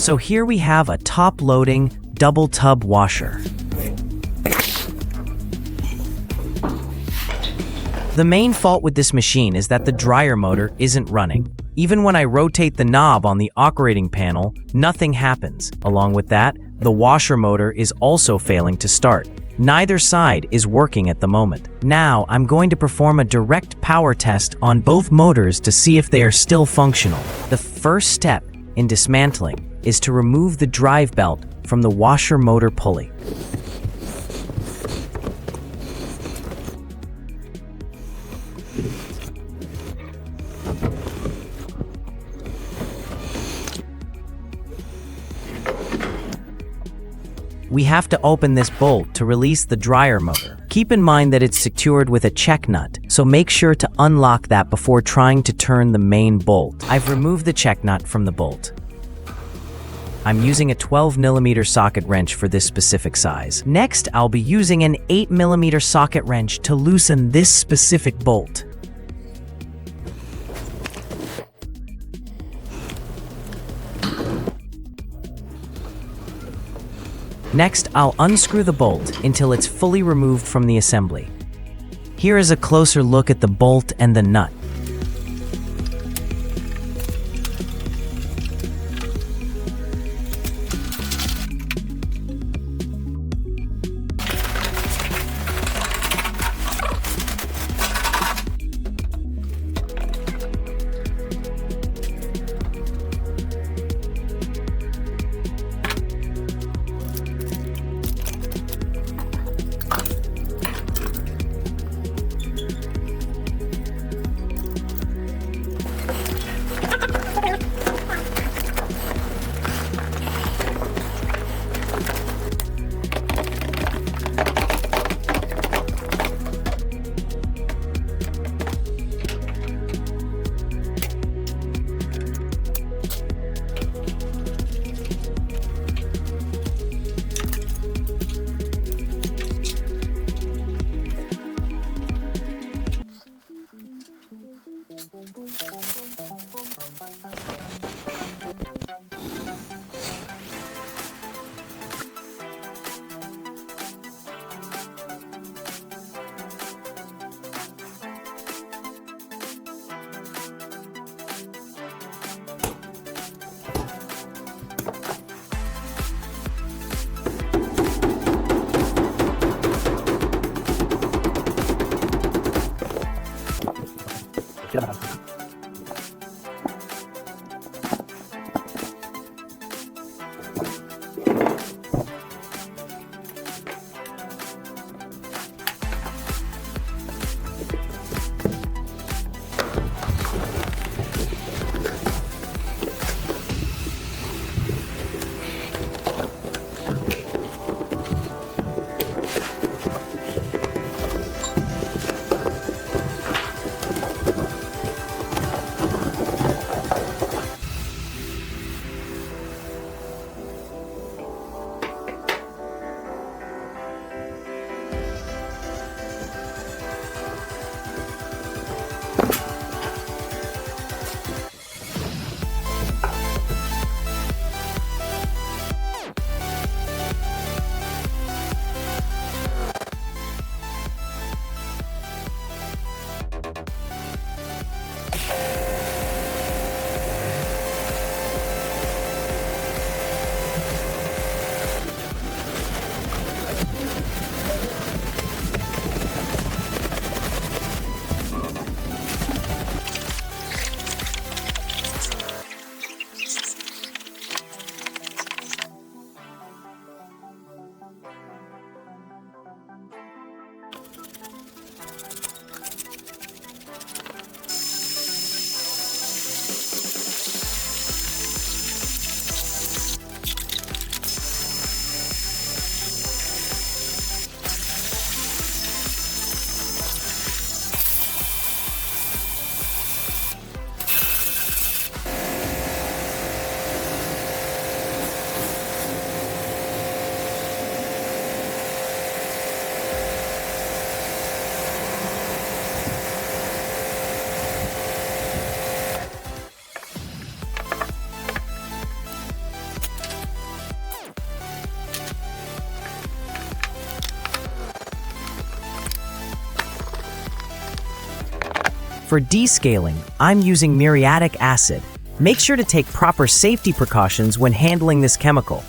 So here we have a top-loading double tub washer. The main fault with this machine is that the dryer motor isn't running. Even when I rotate the knob on the operating panel, nothing happens. Along with that, the washer motor is also failing to start. Neither side is working at the moment. Now, I'm going to perform a direct power test on both motors to see if they are still functional. The first step in dismantling is to remove the drive belt from the washer motor pulley. We have to open this bolt to release the dryer motor. Keep in mind that it's secured with a check nut, so make sure to unlock that before trying to turn the main bolt. I've removed the check nut from the bolt. I'm using a 12mm socket wrench for this specific size. Next, I'll be using an 8mm socket wrench to loosen this specific bolt. Next, I'll unscrew the bolt until it's fully removed from the assembly. Here is a closer look at the bolt and the nut. For descaling, I'm using muriatic acid. Make sure to take proper safety precautions when handling this chemical.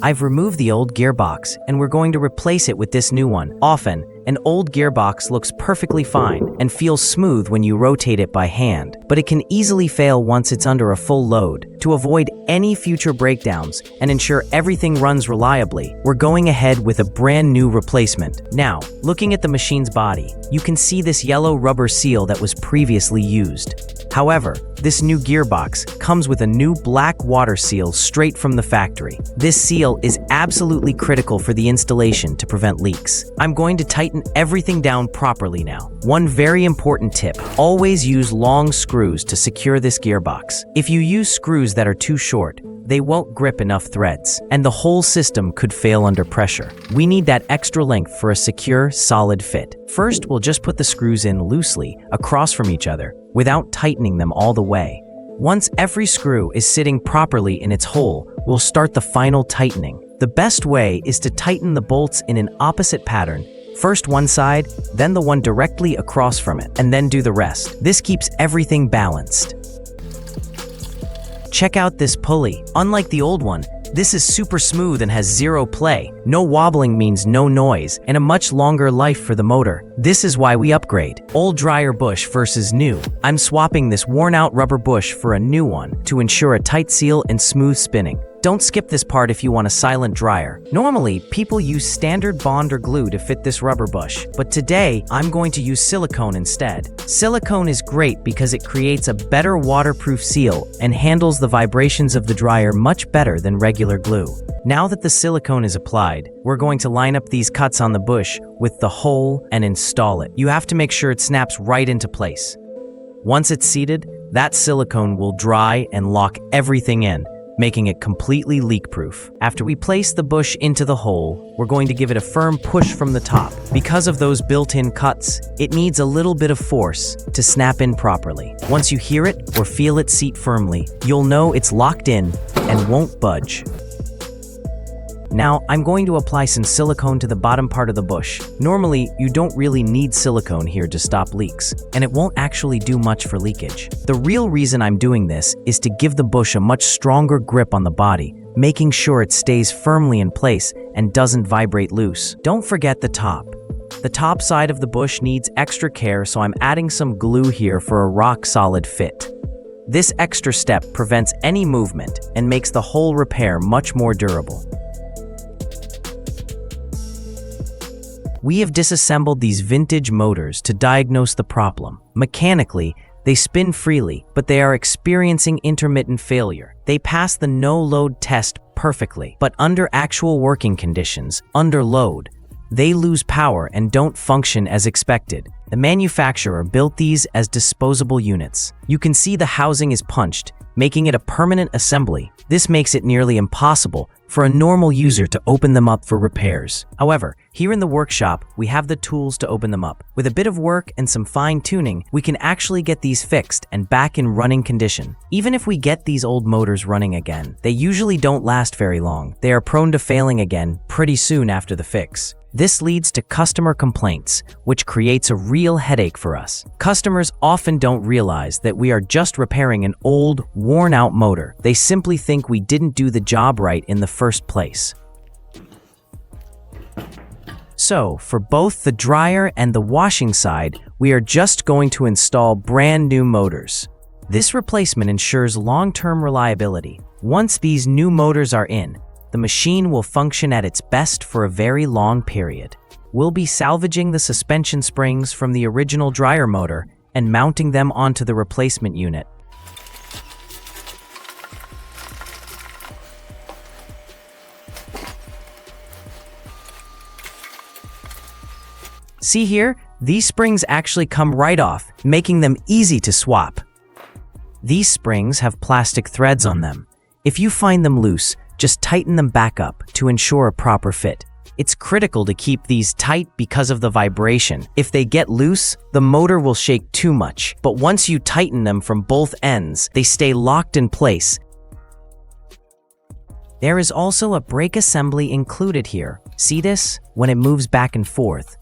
I've removed the old gearbox, and we're going to replace it with this new one. Often, an old gearbox looks perfectly fine and feels smooth when you rotate it by hand, but it can easily fail once it's under a full load. To avoid any future breakdowns and ensure everything runs reliably, we're going ahead with a brand new replacement. Now, looking at the machine's body, you can see this yellow rubber seal that was previously used. However, this new gearbox comes with a new black water seal straight from the factory. This seal is absolutely critical for the installation to prevent leaks. I'm going to tighten everything down properly now. One very important tip: always use long screws to secure this gearbox. If you use screws that are too short, they won't grip enough threads, and the whole system could fail under pressure. We need that extra length for a secure, solid fit. First, we'll just put the screws in loosely across from each other without tightening them all the way. Once every screw is sitting properly in its hole, we'll start the final tightening. The best way is to tighten the bolts in an opposite pattern. First one side, then the one directly across from it, and then do the rest. This keeps everything balanced. Check out this pulley. Unlike the old one, this is super smooth and has zero play. No wobbling means no noise, and a much longer life for the motor. This is why we upgrade. Old dryer bush versus new. I'm swapping this worn-out rubber bush for a new one to ensure a tight seal and smooth spinning. Don't skip this part if you want a silent dryer. Normally, people use standard bond or glue to fit this rubber bush, but today, I'm going to use silicone instead. Silicone is great because it creates a better waterproof seal and handles the vibrations of the dryer much better than regular glue. Now that the silicone is applied, we're going to line up these cuts on the bush with the hole and install it. You have to make sure it snaps right into place. Once it's seated, that silicone will dry and lock everything in, making it completely leak-proof. After we place the bush into the hole, we're going to give it a firm push from the top. Because of those built-in cuts, it needs a little bit of force to snap in properly. Once you hear it or feel it seat firmly, you'll know it's locked in and won't budge. Now, I'm going to apply some silicone to the bottom part of the bush. Normally, you don't really need silicone here to stop leaks, and it won't actually do much for leakage. The real reason I'm doing this is to give the bush a much stronger grip on the body, making sure it stays firmly in place and doesn't vibrate loose. Don't forget the top. The top side of the bush needs extra care, so I'm adding some glue here for a rock-solid fit. This extra step prevents any movement and makes the whole repair much more durable. We have disassembled these vintage motors to diagnose the problem. Mechanically, they spin freely, but they are experiencing intermittent failure. They pass the no-load test perfectly, but under actual working conditions, under load, they lose power and don't function as expected. The manufacturer built these as disposable units. You can see the housing is punched, making it a permanent assembly. This makes it nearly impossible for a normal user to open them up for repairs. However, here in the workshop, we have the tools to open them up. With a bit of work and some fine-tuning, we can actually get these fixed and back in running condition. Even if we get these old motors running again, they usually don't last very long. They are prone to failing again pretty soon after the fix. This leads to customer complaints, which creates a real headache for us. Customers often don't realize that we are just repairing an old, worn-out motor. They simply think we didn't do the job right in the first place. So, for both the dryer and the washing side, we are just going to install brand new motors. This replacement ensures long-term reliability. Once these new motors are in, the machine will function at its best for a very long period. We'll be salvaging the suspension springs from the original dryer motor and mounting them onto the replacement unit. See here? These springs actually come right off, making them easy to swap. These springs have plastic threads on them. If you find them loose, just tighten them back up to ensure a proper fit. It's critical to keep these tight because of the vibration. If they get loose, the motor will shake too much. But once you tighten them from both ends, they stay locked in place. There is also a brake assembly included here. See this? When it moves back and forth.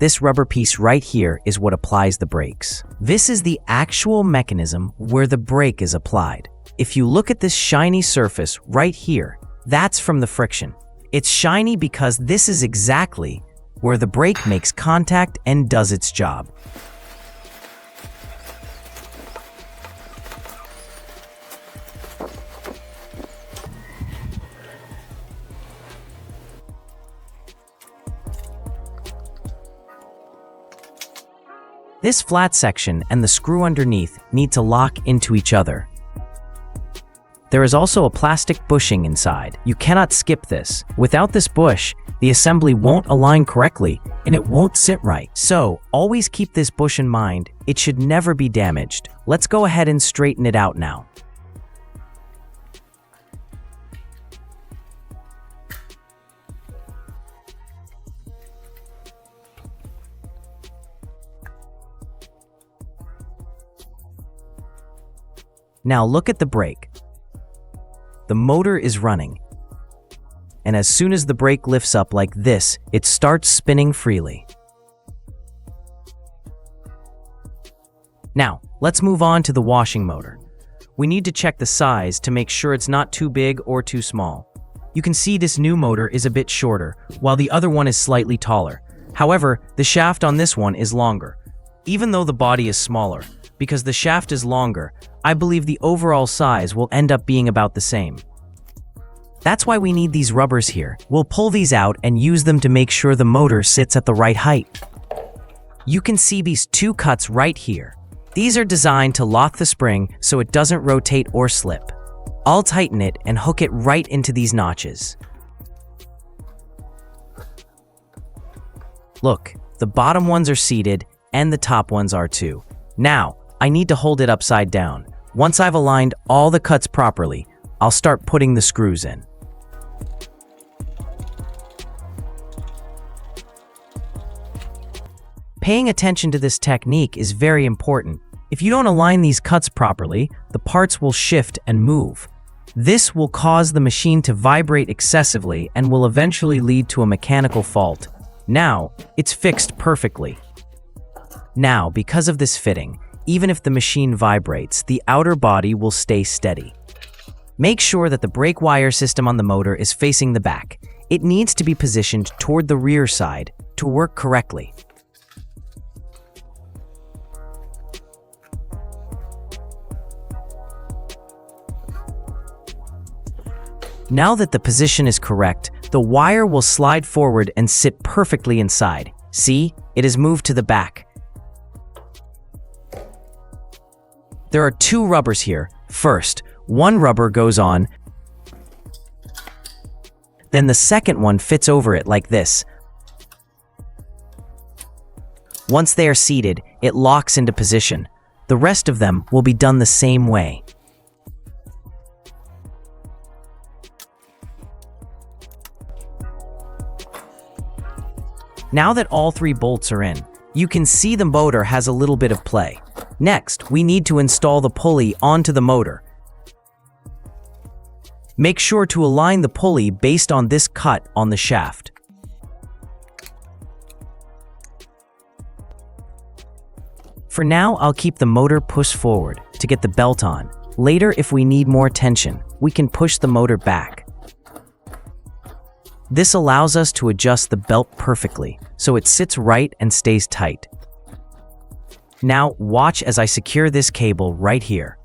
This rubber piece right here is what applies the brakes. This is the actual mechanism where the brake is applied. If you look at this shiny surface right here, that's from the friction. It's shiny because this is exactly where the brake makes contact and does its job. This flat section and the screw underneath need to lock into each other. There is also a plastic bushing inside. You cannot skip this. Without this bush, the assembly won't align correctly and it won't sit right. So, always keep this bush in mind. It should never be damaged. Let's go ahead and straighten it out now. Now look at the brake. The motor is running. And as soon as the brake lifts up like this, it starts spinning freely. Now, let's move on to the washing motor. We need to check the size to make sure it's not too big or too small. You can see this new motor is a bit shorter, while the other one is slightly taller. However, the shaft on this one is longer, even though the body is smaller. Because the shaft is longer, I believe the overall size will end up being about the same. That's why we need these rubbers here. We'll pull these out and use them to make sure the motor sits at the right height. You can see these two cuts right here. These are designed to lock the spring so it doesn't rotate or slip. I'll tighten it and hook it right into these notches. Look, the bottom ones are seated and the top ones are too. Now, I need to hold it upside down. Once I've aligned all the cuts properly, I'll start putting the screws in. Paying attention to this technique is very important. If you don't align these cuts properly, the parts will shift and move. This will cause the machine to vibrate excessively and will eventually lead to a mechanical fault. Now, it's fixed perfectly. Now, because of this fitting, even if the machine vibrates, the outer body will stay steady. Make sure that the brake wire system on the motor is facing the back. It needs to be positioned toward the rear side to work correctly. Now that the position is correct, the wire will slide forward and sit perfectly inside. See, it is moved to the back. There are two rubbers here. First, one rubber goes on, then the second one fits over it like this. Once they are seated, it locks into position. The rest of them will be done the same way. Now that all three bolts are in, you can see the motor has a little bit of play. Next, we need to install the pulley onto the motor. Make sure to align the pulley based on this cut on the shaft. For now, I'll keep the motor pushed forward to get the belt on. Later, if we need more tension, we can push the motor back. This allows us to adjust the belt perfectly, so it sits right and stays tight. Now watch as I secure this cable right here.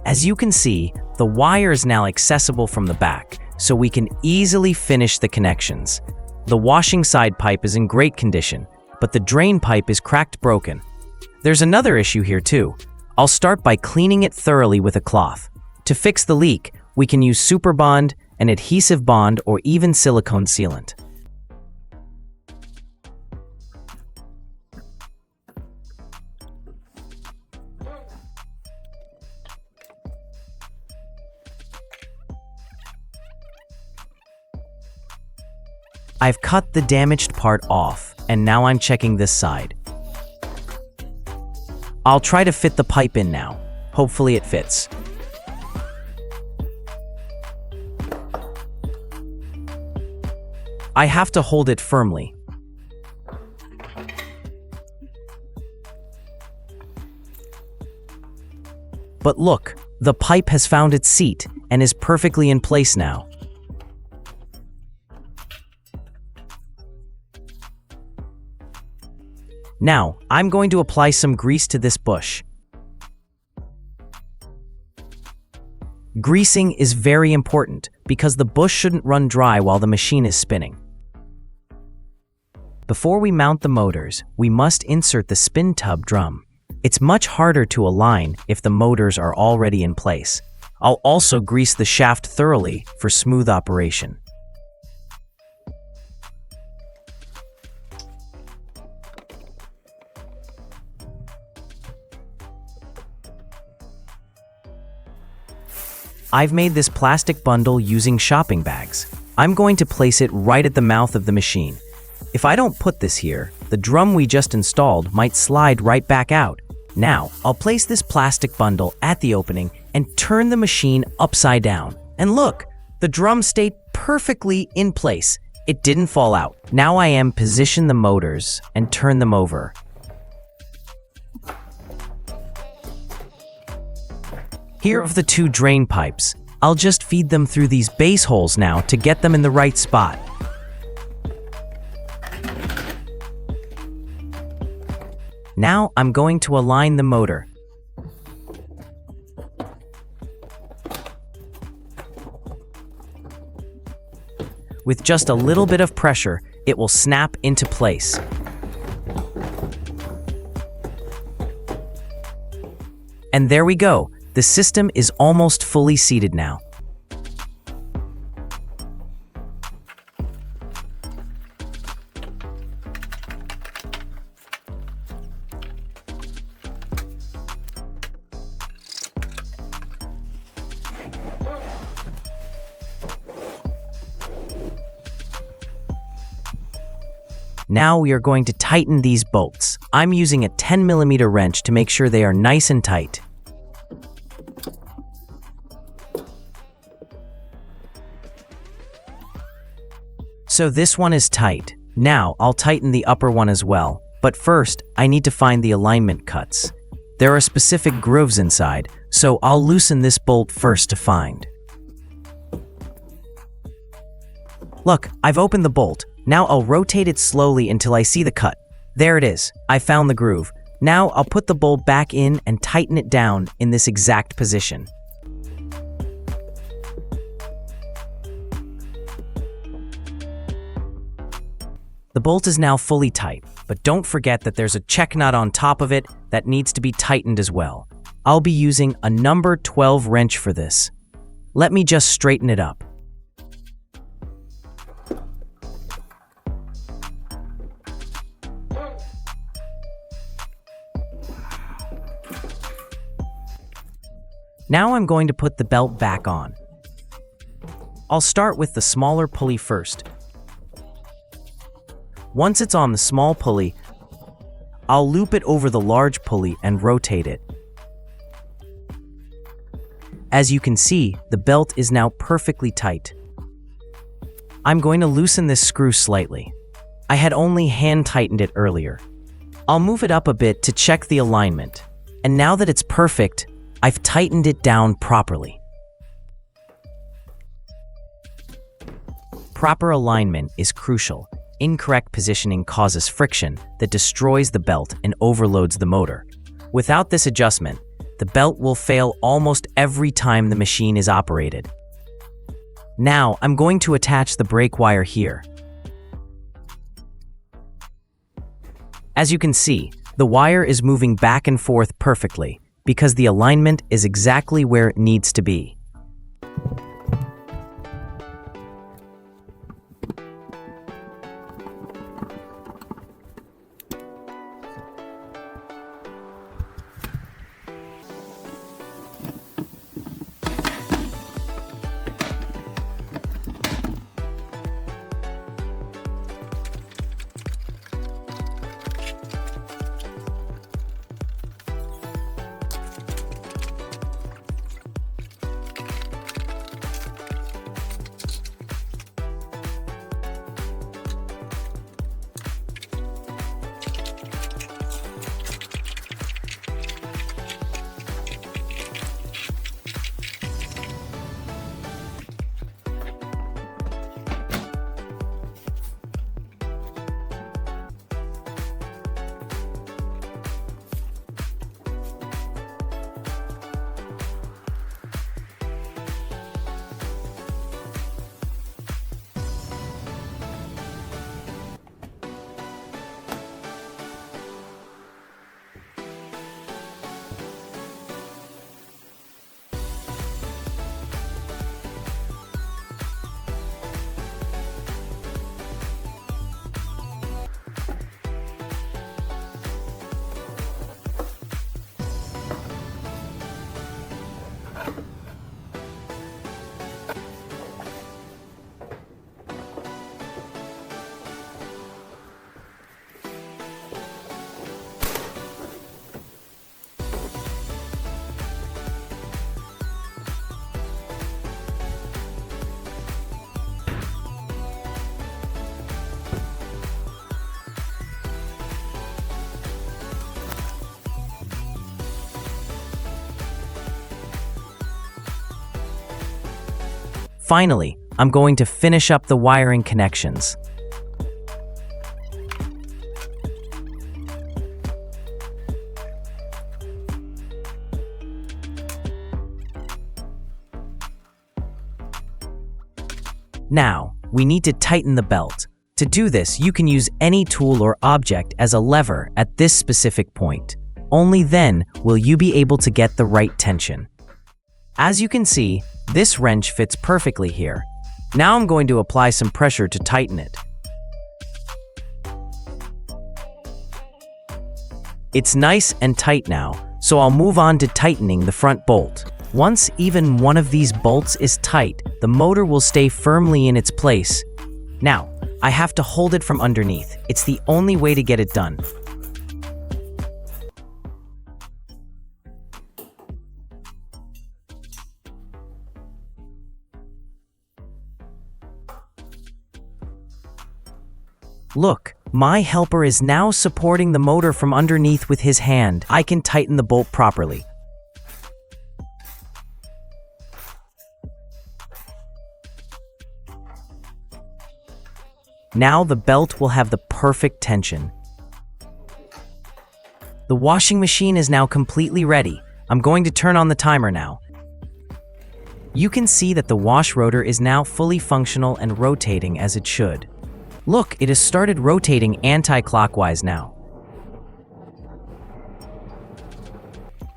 As you can see, the wire is now accessible from the back, so we can easily finish the connections. The washing side pipe is in great condition, but the drain pipe is cracked broken. There's another issue here too. I'll start by cleaning it thoroughly with a cloth. To fix the leak, we can use Super Bond, an adhesive bond, or even silicone sealant. I've cut the damaged part off, and now I'm checking this side. I'll try to fit the pipe in now. Hopefully it fits. I have to hold it firmly. But look, the pipe has found its seat and is perfectly in place now. Now, I'm going to apply some grease to this bush. Greasing is very important because the bush shouldn't run dry while the machine is spinning. Before we mount the motors, we must insert the spin tub drum. It's much harder to align if the motors are already in place. I'll also grease the shaft thoroughly for smooth operation. I've made this plastic bundle using shopping bags. I'm going to place it right at the mouth of the machine. If I don't put this here, the drum we just installed might slide right back out. Now, I'll place this plastic bundle at the opening and turn the machine upside down. And look, the drum stayed perfectly in place. It didn't fall out. Now I am position the motors and turn them over. Here are the two drain pipes. I'll just feed them through these base holes now to get them in the right spot. Now I'm going to align the motor. With just a little bit of pressure, it will snap into place. And there we go. The system is almost fully seated now. Now we are going to tighten these bolts. I'm using a 10mm wrench to make sure they are nice and tight. So this one is tight. Now I'll tighten the upper one as well. But first, I need to find the alignment cuts. There are specific grooves inside, so I'll loosen this bolt first to find. Look, I've opened the bolt. Now I'll rotate it slowly until I see the cut. There it is. I found the groove. Now I'll put the bolt back in and tighten it down in this exact position. The bolt is now fully tight, but don't forget that there's a check nut on top of it that needs to be tightened as well. I'll be using a number 12 wrench for this. Let me just straighten it up. Now I'm going to put the belt back on. I'll start with the smaller pulley first. Once it's on the small pulley, I'll loop it over the large pulley and rotate it. As you can see, the belt is now perfectly tight. I'm going to loosen this screw slightly. I had only hand tightened it earlier. I'll move it up a bit to check the alignment. And now that it's perfect, I've tightened it down properly. proper alignment is crucial. Incorrect positioning causes friction that destroys the belt and overloads the motor. Without this adjustment, the belt will fail almost every time the machine is operated. Now, I'm going to attach the brake wire here. As you can see, the wire is moving back and forth perfectly because the alignment is exactly where it needs to be. Finally, I'm going to finish up the wiring connections. Now, we need to tighten the belt. To do this, you can use any tool or object as a lever at this specific point. Only then will you be able to get the right tension. As you can see, this wrench fits perfectly here. Now I'm going to apply some pressure to tighten it. It's nice and tight now, so I'll move on to tightening the front bolt. Once even one of these bolts is tight, the motor will stay firmly in its place. Now, I have to hold it from underneath. It's the only way to get it done. Look, my helper is now supporting the motor from underneath with his hand. I can tighten the bolt properly. Now the belt will have the perfect tension. The washing machine is now completely ready. I'm going to turn on the timer now. You can see that the wash rotor is now fully functional and rotating as it should. Look, it has started rotating anti-clockwise now.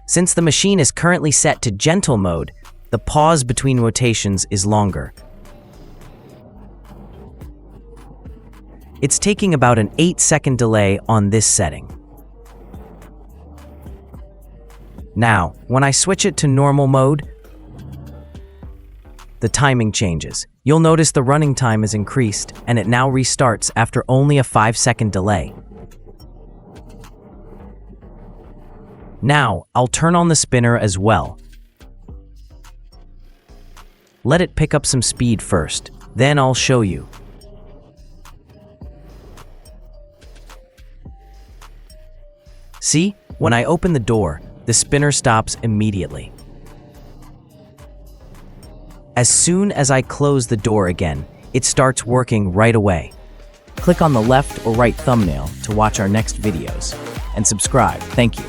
Since the machine is currently set to gentle mode, the pause between rotations is longer. It's taking about an 8-second delay on this setting. Now, when I switch it to normal mode, the timing changes. You'll notice the running time is increased, and it now restarts after only a 5-second delay. Now, I'll turn on the spinner as well. Let it pick up some speed first, then I'll show you. See? When I open the door, the spinner stops immediately. As soon as I close the door again, it starts working right away. Click on the left or right thumbnail to watch our next videos. And subscribe. Thank you.